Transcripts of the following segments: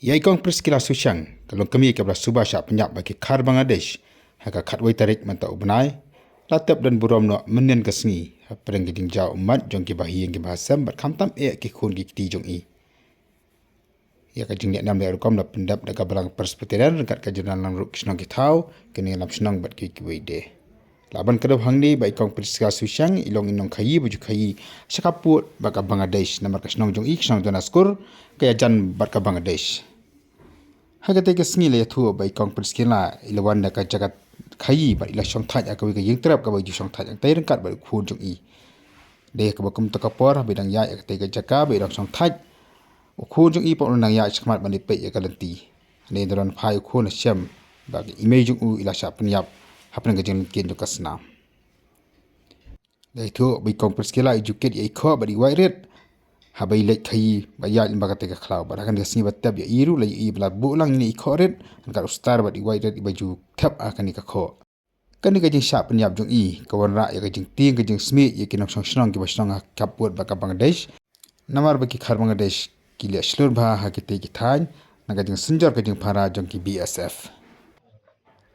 Yai kong perskila susyang, kalau kami ke belah Suba syak Pyniap bagi kar Bangladesh, haka khatwai tarik mantau benai, latap dan burom no menen kesni, pereng giding jau umat jong ki bahi yang ki bahasam bat kamtam ki khun ki ti jong i. Ya ka jing nam le rukom la pendap da kabalang perspektiran kat ka jurnal lang ruk kisnong ki thau, kini lam snong bat ki wei de. Laban kedap hangni bai kong perskila susyang ilong inong khayi baju khayi syakaput baka Bangladesh namar kisnong jong i kisnong donaskur kaya jan bat ka Bangladesh. Hagate ke sngi le thu bai kong perskila ilawan da ka jagat khayi ba ila shong thaj akawi ka yingtrap ka bai ju shong thaj ang tai rengkat ba khun jong i de ka bakum to kapor bidang ya ka ka jaka bai rong shong thaj khun jong i pa nang ya chkhmat ban pe ka lanti ne doran phai khun syam ba imei jong u ila sha Pyniap hapna ga jeng ken jo kasna de thu bai kong perskila educate ai kho ba di wai ret habai lek khai baya in bagate ka khlau bara kan sni batab ya iru la i bla bulang ni khoret kan ustar ba di wai ret baju thap akani ka kho kan ka jing sha Pyniap jong i ka wan ra ya ka jing ting ka jing smi ye kinong song snong ki basnong kaput ba ka Bangladesh namar ba ki khar Bangladesh ki le shlur bha ha ki te ki than na ka jing sinjar ka jing phara jong ki BSF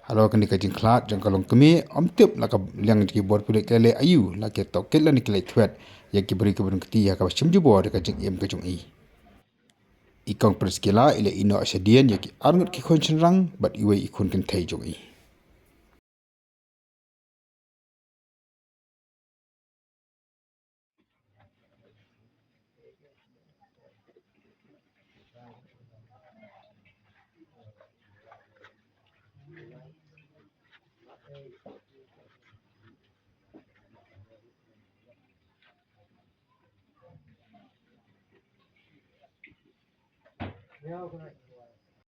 halo kan ka jing khlat jong ka Longkmie omtip la ka liang ki bor pulek le ayu la ke to kel la ni klai thwet ya ki beri kebun keti ya ka simju bor ka jing em ka jong i ikong perskila ile ino asadian ya ki arngut ki khon rang bat iwe ikun kan thai jong i